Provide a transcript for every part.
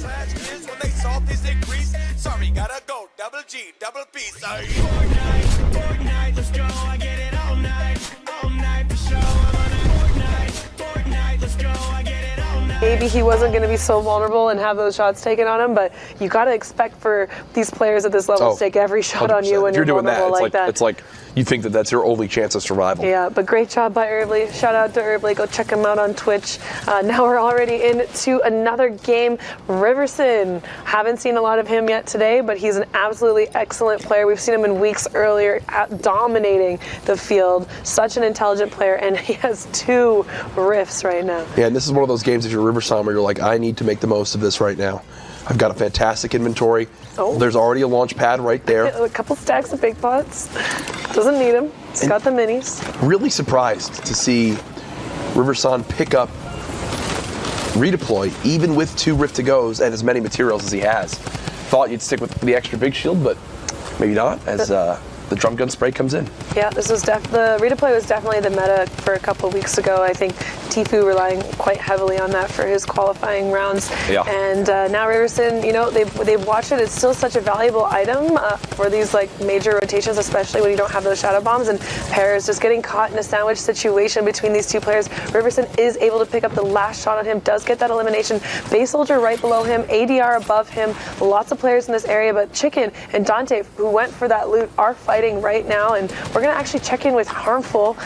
slash kids when they saw this increase. Sorry, gotta go. Double G, double P. Sorry. Fortnite, let's go. I get it all night for show. I'm on a Fortnite, let's go. I get it all night. Maybe he wasn't going to be so vulnerable and have those shots taken on him, but you got to expect for these players at this level to take every shot 100%. On you when you're doing vulnerable that. like that. It's like you think that that's your only chance of survival. Yeah, but great job by Herbley. Shout out to Herbley. Go check him out on Twitch. Now we're already into another game. Riversan. Haven't seen a lot of him yet today, but he's an absolutely excellent player. We've seen him in weeks earlier dominating the field. Such an intelligent player, and he has 2 rifts right now. Yeah, and this is one of those games if you're Riversan where you're like, I need to make the most of this right now. I've got a fantastic inventory. Oh. There's already a launch pad right there. A couple stacks of big pots. Doesn't need them. It's got the minis. Really surprised to see Riversan pick up redeploy, even with 2 rift to goes and as many materials as he has. Thought you'd stick with the extra big shield, but maybe not, as the drum gun spray comes in. Yeah, this was the redeploy was definitely the meta for a couple weeks ago. I think Tfue relying quite heavily on that for his qualifying rounds. Yeah. And now Riversan, you know, they've watched it. It's still such a valuable item for these like major rotations, especially when you don't have those shadow bombs. And Pear is just getting caught in a sandwich situation between these 2 players. Riversan is able to pick up the last shot on him, does get that elimination. Base Soldier right below him, ADR above him. Lots of players in this area, but Chicken and Dante, who went for that loot, are fighting right now, and we're going to actually check in with Harmful.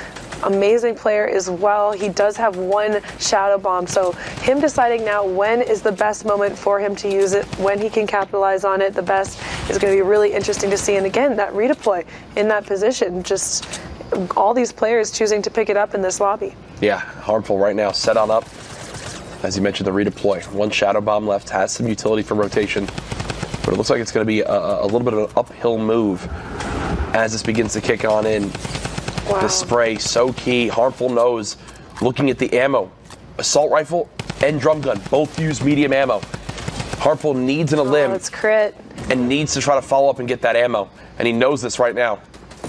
Amazing player as well. He does have 1 shadow bomb, so him deciding now when is the best moment for him to use it, when he can capitalize on it the best, is going to be really interesting to see. And again, that redeploy in that position, just all these players choosing to pick it up in this lobby. Yeah, Harmful right now set on up. As you mentioned, the redeploy. 1 shadow bomb left, has some utility for rotation, but it looks like it's going to be a little bit of an uphill move as this begins to kick on in. Wow. The spray, so key. Harmful knows, looking at the ammo. Assault rifle and drum gun both use medium ammo. Harmful needs an limb. It's crit. And needs to try to follow up and get that ammo. And he knows this right now.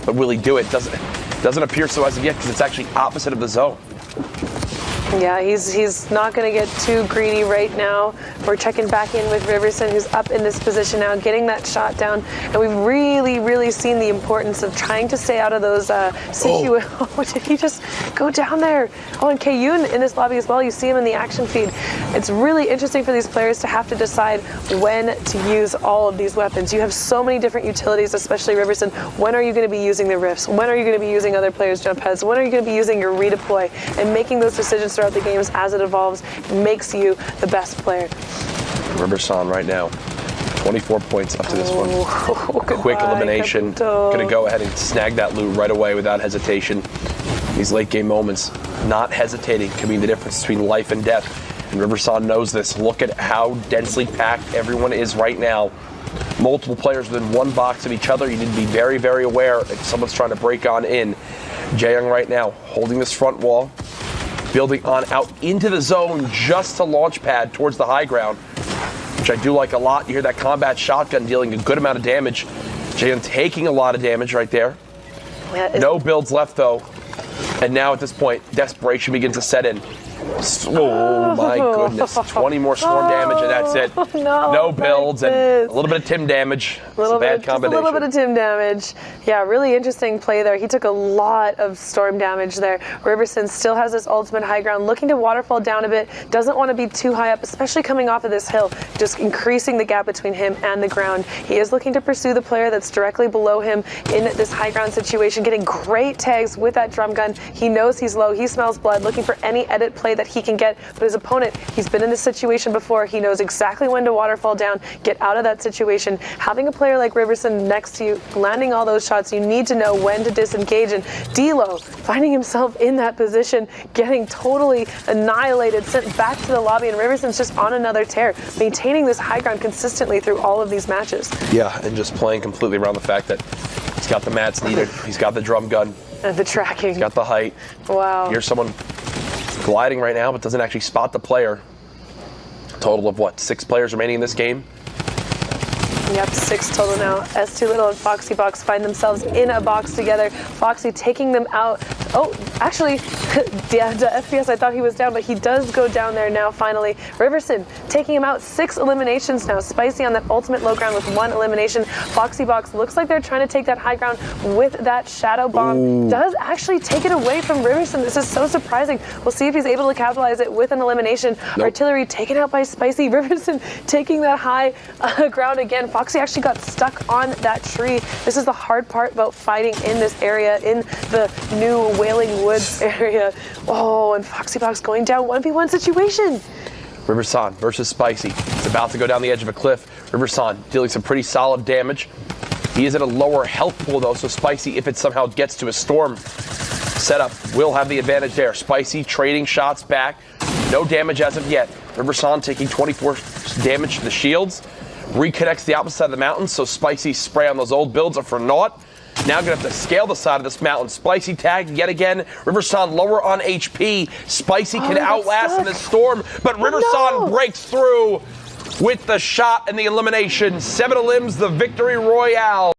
But will he do it? Doesn't appear so as of yet, because it's actually opposite of the zone. Yeah, he's not going to get too greedy right now. We're checking back in with Riversan, who's up in this position now, getting that shot down. And we've really seen the importance of trying to stay out of those situations. Oh, did he just go down there? Oh, and KU in this lobby as well. You see him in the action feed. It's really interesting for these players to have to decide when to use all of these weapons. You have so many different utilities, especially Riversan. When are you going to be using the rifts? When are you going to be using other players' jump heads? When are you going to be using your redeploy? And making those decisions throughout the games as it evolves makes you the best player. Riversan right now, 24 points up to this one. Quick elimination. Gonna go ahead and snag that loot right away without hesitation. These late game moments, not hesitating, can be the difference between life and death. And Riversan knows this. Look at how densely packed everyone is right now. Multiple players within 1 box of each other. You need to be very aware if someone's trying to break on in. Jaeyoung right now holding this front wall, building on out into the zone just to launch pad towards the high ground, which I do like a lot. You hear that combat shotgun dealing a good amount of damage. Jaeyoung taking a lot of damage right there. Yeah, no builds left though. And now at this point, desperation begins to set in. Oh my goodness, 20 more storm damage and that's it. No builds and a little bit of Tim damage. It's a bad combination. Just a little bit of Tim damage. Yeah, really interesting play there. He took a lot of storm damage there. Riversan still has this ultimate high ground, looking to waterfall down a bit. Doesn't want to be too high up, especially coming off of this hill, just increasing the gap between him and the ground. He is looking to pursue the player that's directly below him in this high ground situation, getting great tags with that drum gun. He knows he's low. He smells blood, looking for any edit play that he can get. But his opponent, he's been in this situation before. He knows exactly when to waterfall down, get out of that situation. Having a player like Riversan next to you, landing all those shots, you need to know when to disengage. And D-Lo finding himself in that position, getting totally annihilated, sent back to the lobby, and Riversan's just on another tear, maintaining this high ground consistently through all of these matches. Yeah, and just playing completely around the fact that he's got the mats needed, he's got the drum gun. And the tracking. He's got the height. Wow. Here's someone gliding right now, but doesn't actually spot the player. Total of what, 6 players remaining in this game? Yep, 6 total now. S2 Little and Foxy Box find themselves in a box together. Foxy taking them out Oh, actually, yeah, the FPS, I thought he was down, but he does go down there now, finally. Riversan taking him out, 6 eliminations now. Spicy on that ultimate low ground with 1 elimination. Foxy Box looks like they're trying to take that high ground with that Shadow Bomb. Ooh. Does actually take it away from Riversan. This is so surprising. We'll see if he's able to capitalize it with an elimination. Nope. Artillery taken out by Spicy. Riversan taking that high ground again. Foxy actually got stuck on that tree. This is the hard part about fighting in this area, in the new Wailing Woods area. Oh, and Foxy Box going down 1v1 situation. Riversan versus Spicy. It's about to go down the edge of a cliff. Riversan dealing some pretty solid damage. He is at a lower health pool though, so Spicy, if it somehow gets to a storm setup, will have the advantage there. Spicy trading shots back. No damage as of yet. Riversan taking 24 damage to the shields. Reconnects the opposite side of the mountain, so Spicy's spray on those old builds are for naught. Now gonna have to scale the side of this mountain. Spicy tagged yet again. Riversan lower on HP. Spicy can outlast in this storm, but Riversan breaks through with the shot and the elimination. 7 elims, the victory royale.